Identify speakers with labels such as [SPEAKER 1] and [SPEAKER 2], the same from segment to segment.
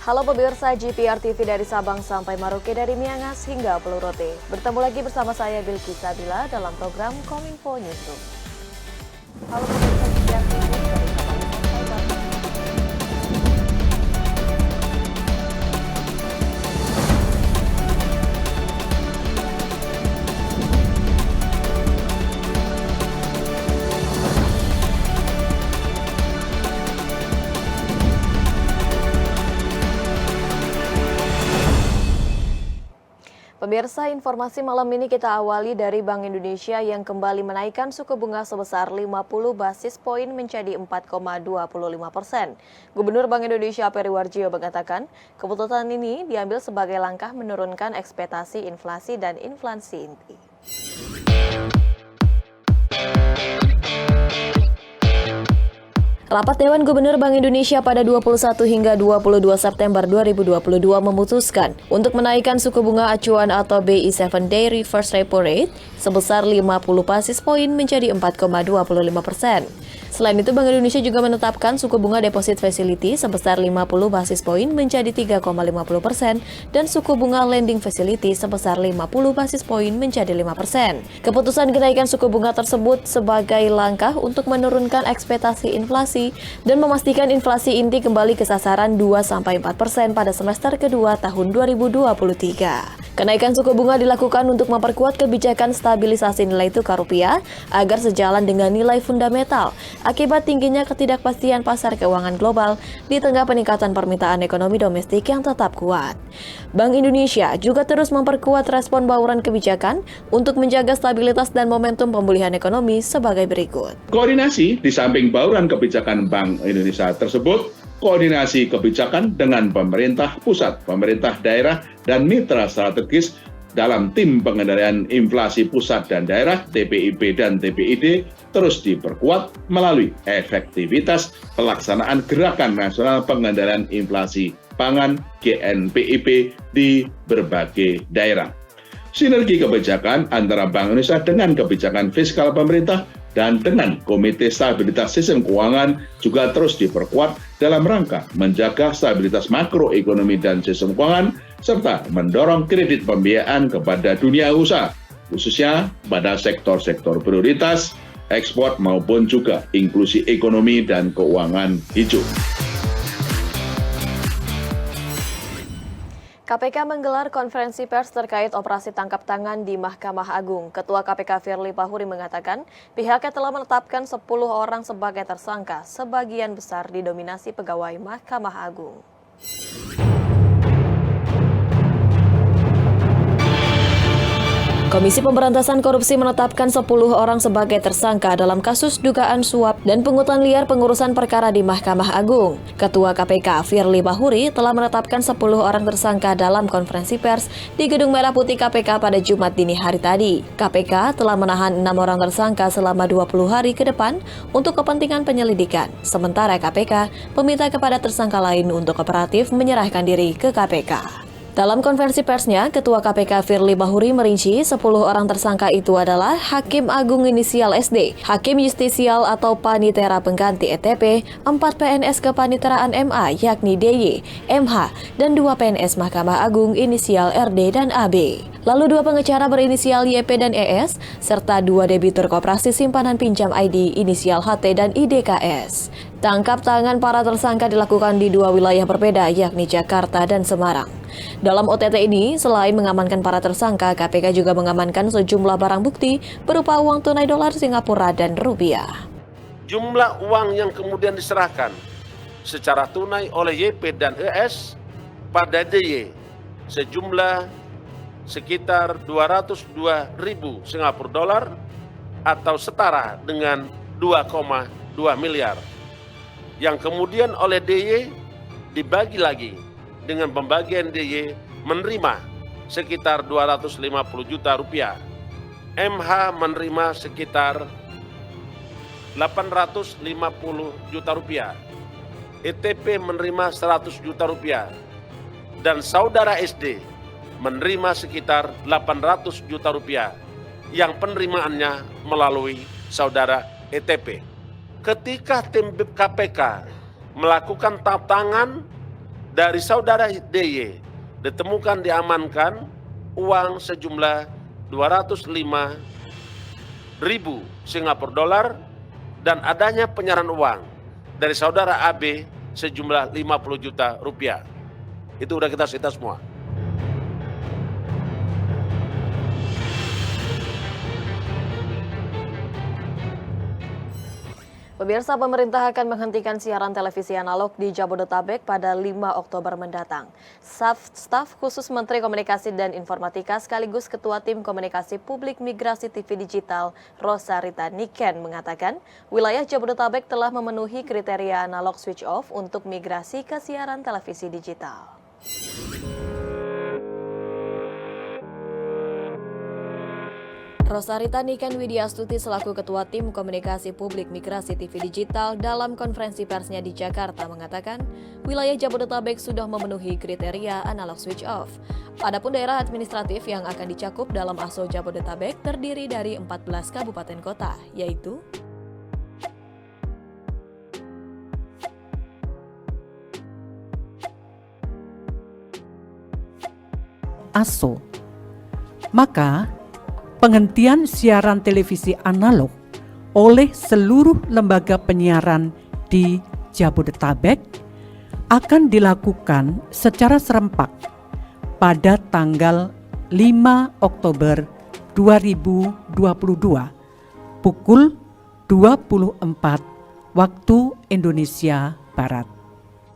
[SPEAKER 1] Halo pemirsa GPR TV dari Sabang sampai Maroke, dari Miangas hingga Pulau Rote. Bertemu lagi bersama saya Bilki Sabila dalam program Kominfo Newsroom. Halo pemirsa GPR TV dari Sabang sampai Maroke. Pemirsa, informasi malam ini kita awali dari Bank Indonesia yang kembali menaikkan suku bunga sebesar 50 basis poin menjadi 4,25%. Gubernur Bank Indonesia Periwarjio mengatakan, keputusan ini diambil sebagai langkah menurunkan ekspektasi inflasi dan inflasi inti. Rapat Dewan Gubernur Bank Indonesia pada 21 hingga 22 September 2022 memutuskan untuk menaikkan suku bunga acuan atau BI 7-Day Reverse Repo Rate sebesar 50 basis poin menjadi 4,25%. Selain itu, Bank Indonesia juga menetapkan suku bunga Deposit Facility sebesar 50 basis poin menjadi 3,50% dan suku bunga Lending Facility sebesar 50 basis poin menjadi 5%. Keputusan kenaikan suku bunga tersebut sebagai langkah untuk menurunkan ekspektasi inflasi dan memastikan inflasi inti kembali ke sasaran 2-4% pada semester kedua tahun 2023. Kenaikan suku bunga dilakukan untuk memperkuat kebijakan stabilisasi nilai tukar rupiah agar sejalan dengan nilai fundamental akibat tingginya ketidakpastian pasar keuangan global di tengah peningkatan permintaan ekonomi domestik yang tetap kuat. Bank Indonesia juga terus memperkuat respon bauran kebijakan untuk menjaga stabilitas dan momentum pemulihan ekonomi sebagai berikut.
[SPEAKER 2] Koordinasi di samping bauran kebijakan Bank Indonesia tersebut, koordinasi kebijakan dengan pemerintah pusat, pemerintah daerah, dan mitra strategis dalam tim pengendalian inflasi pusat dan daerah TPIP dan TPID terus diperkuat melalui efektivitas pelaksanaan Gerakan Nasional Pengendalian Inflasi Pangan GNPIP di berbagai daerah. Sinergi kebijakan antara Bank Indonesia dengan kebijakan fiskal pemerintah dan dengan Komite Stabilitas Sistem Keuangan juga terus diperkuat dalam rangka menjaga stabilitas makroekonomi dan sistem keuangan serta mendorong kredit pembiayaan kepada dunia usaha, khususnya pada sektor-sektor prioritas, ekspor maupun juga inklusi ekonomi dan keuangan hijau.
[SPEAKER 1] KPK menggelar konferensi pers terkait operasi tangkap tangan di Mahkamah Agung. Ketua KPK Firly Bahuri mengatakan pihaknya telah menetapkan 10 orang sebagai tersangka, sebagian besar didominasi pegawai Mahkamah Agung. Komisi Pemberantasan Korupsi menetapkan 10 orang sebagai tersangka dalam kasus dugaan suap dan pungutan liar pengurusan perkara di Mahkamah Agung. Ketua KPK Firly Bahuri telah menetapkan 10 orang tersangka dalam konferensi pers di Gedung Merah Putih KPK pada Jumat dini hari tadi. KPK telah menahan 6 orang tersangka selama 20 hari ke depan untuk kepentingan penyelidikan. Sementara KPK meminta kepada tersangka lain untuk kooperatif menyerahkan diri ke KPK. Dalam konferensi persnya, Ketua KPK Firly Bahuri merinci 10 orang tersangka itu adalah Hakim Agung inisial SD, Hakim Justisial atau Panitera Pengganti ETP, 4 PNS Kepanitraan MA yakni DY, MH, dan 2 PNS Mahkamah Agung inisial RD dan AB. Lalu 2 pengecara berinisial YP dan ES, serta 2 debitur koperasi simpanan pinjam ID inisial HT dan IDKS. Tangkap tangan para tersangka dilakukan di 2 wilayah berbeda yakni Jakarta dan Semarang. Dalam OTT ini, selain mengamankan para tersangka, KPK juga mengamankan sejumlah barang bukti berupa uang tunai dolar Singapura dan rupiah.
[SPEAKER 3] Jumlah uang yang kemudian diserahkan secara tunai oleh YP dan ES pada DY sejumlah sekitar 202.000 Singapura dolar atau setara dengan 2,2 miliar. Yang kemudian oleh DY dibagi lagi dengan pembagian DY menerima sekitar 250 juta rupiah. MH menerima sekitar 850 juta rupiah. ETP menerima 100 juta rupiah. Dan saudara SD menerima sekitar 800 juta rupiah yang penerimaannya melalui saudara ETP. Ketika tim KPK melakukan tangkap tangan Dari saudara DY ditemukan diamankan uang sejumlah 205.000 Singapura dolar dan adanya penyerahan uang dari saudara AB sejumlah 50 juta rupiah. Itu udah kita sita semua.
[SPEAKER 1] Pemirsa, pemerintah akan menghentikan siaran televisi analog di Jabodetabek pada 5 Oktober mendatang. Staf khusus Menteri Komunikasi dan Informatika sekaligus Ketua Tim Komunikasi Publik Migrasi TV Digital, Rosa Rita Niken, mengatakan wilayah Jabodetabek telah memenuhi kriteria analog switch off untuk migrasi ke siaran televisi digital. Rosa Rita Niken Widyastuti selaku Ketua Tim Komunikasi Publik Migrasi TV Digital dalam konferensi persnya di Jakarta mengatakan wilayah Jabodetabek sudah memenuhi kriteria analog switch off. Adapun daerah administratif yang akan dicakup dalam ASO Jabodetabek terdiri dari 14 kabupaten kota, yaitu
[SPEAKER 4] ASO. Maka penghentian siaran televisi analog oleh seluruh lembaga penyiaran di Jabodetabek akan dilakukan secara serempak pada tanggal 5 Oktober 2022 pukul 24 waktu Indonesia Barat.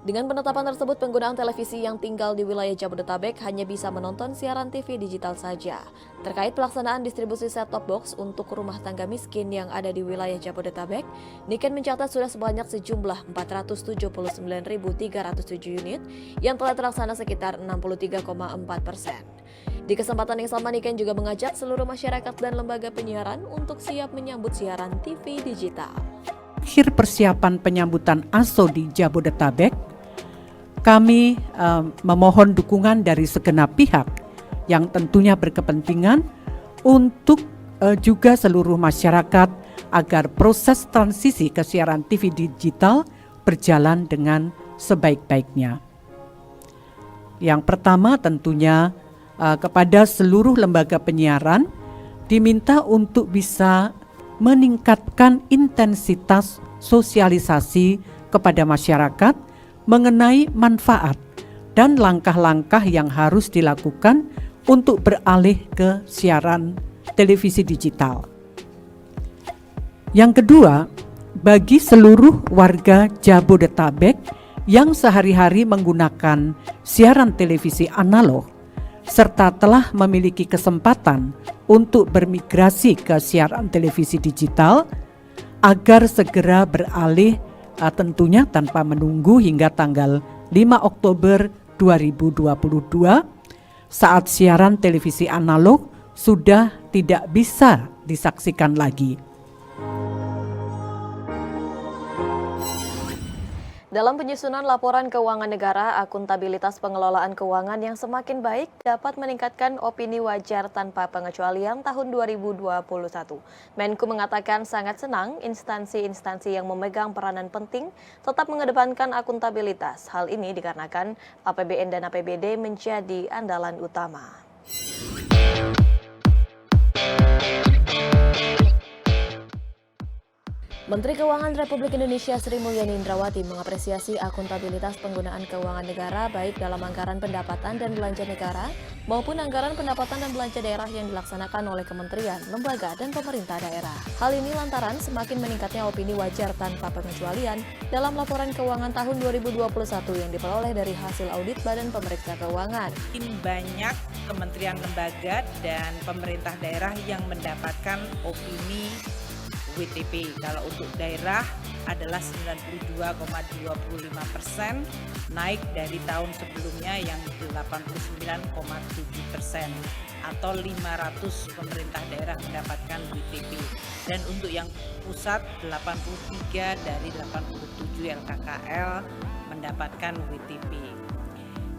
[SPEAKER 1] Dengan penetapan tersebut, penggunaan televisi yang tinggal di wilayah Jabodetabek hanya bisa menonton siaran TV digital saja. Terkait pelaksanaan distribusi set-top box untuk rumah tangga miskin yang ada di wilayah Jabodetabek, Niken mencatat sudah sebanyak sejumlah 479.307 unit yang telah terlaksana sekitar 63,4%. Di kesempatan yang sama, Niken juga mengajak seluruh masyarakat dan lembaga penyiaran untuk siap menyambut siaran TV digital.
[SPEAKER 4] Akhir persiapan penyambutan ASO di Jabodetabek, kami memohon dukungan dari segenap pihak yang tentunya berkepentingan untuk juga seluruh masyarakat agar proses transisi ke siaran TV digital berjalan dengan sebaik-baiknya. Yang pertama tentunya kepada seluruh lembaga penyiaran diminta untuk bisa meningkatkan intensitas sosialisasi kepada masyarakat mengenai manfaat dan langkah-langkah yang harus dilakukan untuk beralih ke siaran televisi digital. Yang kedua, bagi seluruh warga Jabodetabek yang sehari-hari menggunakan siaran televisi analog serta telah memiliki kesempatan untuk bermigrasi ke siaran televisi digital agar segera beralih tentunya tanpa menunggu hingga tanggal 5 Oktober 2022 saat siaran televisi analog sudah tidak bisa disaksikan lagi.
[SPEAKER 1] Dalam penyusunan laporan keuangan negara, akuntabilitas pengelolaan keuangan yang semakin baik dapat meningkatkan opini wajar tanpa pengecualian tahun 2021. Menku mengatakan sangat senang instansi-instansi yang memegang peranan penting tetap mengedepankan akuntabilitas. Hal ini dikarenakan APBN dan APBD menjadi andalan utama. Menteri Keuangan Republik Indonesia Sri Mulyani Indrawati mengapresiasi akuntabilitas penggunaan keuangan negara baik dalam anggaran pendapatan dan belanja negara maupun anggaran pendapatan dan belanja daerah yang dilaksanakan oleh kementerian, lembaga, dan pemerintah daerah. Hal ini lantaran semakin meningkatnya opini wajar tanpa pengecualian dalam laporan keuangan tahun 2021 yang diperoleh dari hasil audit Badan Pemeriksa Keuangan.
[SPEAKER 5] Banyak kementerian, lembaga, dan pemerintah daerah yang mendapatkan opini WTP. Kalau untuk daerah adalah 92,25%, naik dari tahun sebelumnya yang 89,7%, atau 500 pemerintah daerah mendapatkan WTP. Dan untuk yang pusat 83 dari 87 LKKL mendapatkan WTP.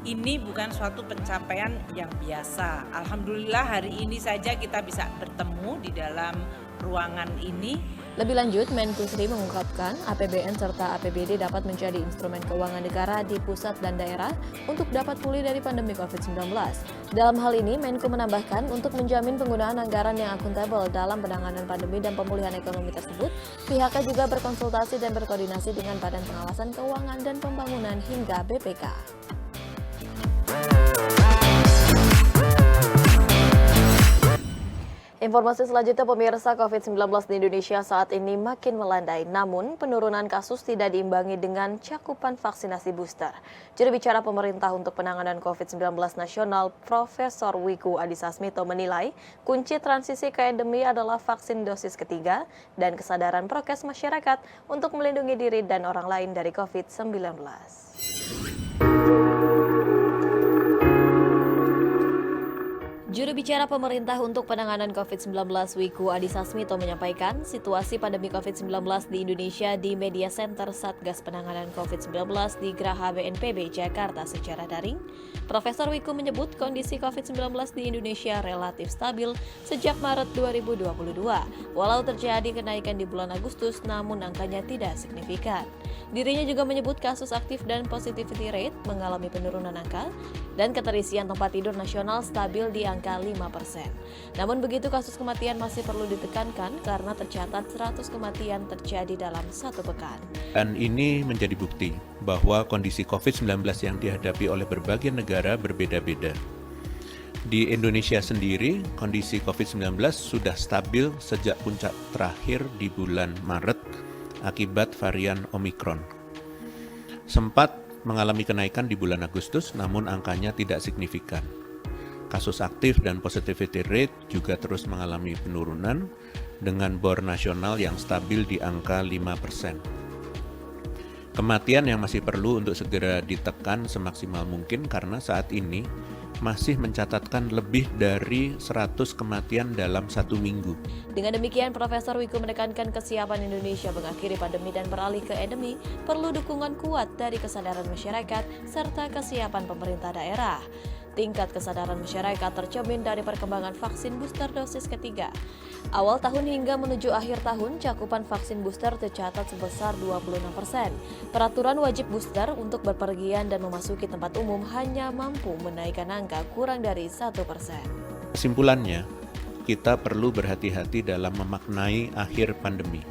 [SPEAKER 5] Ini bukan suatu pencapaian yang biasa. Alhamdulillah hari ini saja kita bisa bertemu di dalam ruangan ini
[SPEAKER 1] Lebih lanjut, Menku Sri mengungkapkan APBN serta APBD dapat menjadi instrumen keuangan negara di pusat dan daerah untuk dapat pulih dari pandemi COVID-19. Dalam hal ini, Menku menambahkan untuk menjamin penggunaan anggaran yang akuntabel dalam penanganan pandemi dan pemulihan ekonomi tersebut, pihaknya juga berkonsultasi dan berkoordinasi dengan Badan Pengawasan Keuangan dan Pembangunan hingga BPK. Informasi selanjutnya, pemirsa, COVID-19 di Indonesia saat ini makin melandai, namun penurunan kasus tidak diimbangi dengan cakupan vaksinasi booster. Juru bicara pemerintah untuk penanganan COVID-19 nasional, Profesor Wiku Adhisa Smito menilai kunci transisi ke endemi adalah vaksin dosis ketiga dan kesadaran prokes masyarakat untuk melindungi diri dan orang lain dari COVID-19. Juru bicara pemerintah untuk penanganan COVID-19 Wiku Adhisa Smito menyampaikan situasi pandemi COVID-19 di Indonesia di Media Center Satgas Penanganan COVID-19 di Graha BNPB Jakarta secara daring. Profesor Wiku menyebut kondisi COVID-19 di Indonesia relatif stabil sejak Maret 2022. Walau terjadi kenaikan di bulan Agustus, namun angkanya tidak signifikan. Dirinya juga menyebut kasus aktif dan positivity rate mengalami penurunan angka dan keterisian tempat tidur nasional stabil di angka 5%. Namun begitu, kasus kematian masih perlu ditekankan karena tercatat 100 kematian terjadi dalam satu pekan.
[SPEAKER 6] Dan ini menjadi bukti bahwa kondisi COVID-19 yang dihadapi oleh berbagai negara berbeda-beda. Di Indonesia sendiri, kondisi COVID-19 sudah stabil sejak puncak terakhir di bulan Maret akibat varian Omikron. Sempat mengalami kenaikan di bulan Agustus, namun angkanya tidak signifikan. Kasus aktif dan positivity rate juga terus mengalami penurunan dengan bor nasional yang stabil di angka 5%. Kematian yang masih perlu untuk segera ditekan semaksimal mungkin karena saat ini masih mencatatkan lebih dari 100 kematian dalam 1 minggu.
[SPEAKER 1] Dengan demikian, Profesor Wiku menekankan kesiapan Indonesia mengakhiri pandemi dan beralih ke endemi perlu dukungan kuat dari kesadaran masyarakat serta kesiapan pemerintah daerah. Tingkat kesadaran masyarakat tercermin dari perkembangan vaksin booster dosis ketiga. Awal tahun hingga menuju akhir tahun, cakupan vaksin booster tercatat sebesar 26%. Peraturan wajib booster untuk berpergian dan memasuki tempat umum hanya mampu menaikkan angka kurang dari 1%.
[SPEAKER 6] Kesimpulannya, kita perlu berhati-hati dalam memaknai akhir pandemi.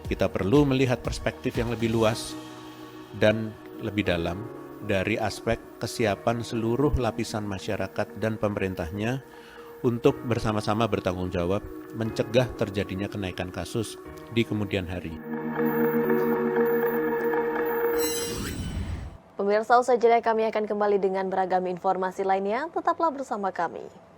[SPEAKER 6] Kita perlu melihat perspektif yang lebih luas dan lebih dalam dari aspek kesiapan seluruh lapisan masyarakat dan pemerintahnya untuk bersama-sama bertanggung jawab mencegah terjadinya kenaikan kasus di kemudian hari.
[SPEAKER 1] Pemirsa, usai jeda kami akan kembali dengan beragam informasi lainnya. Tetaplah bersama kami.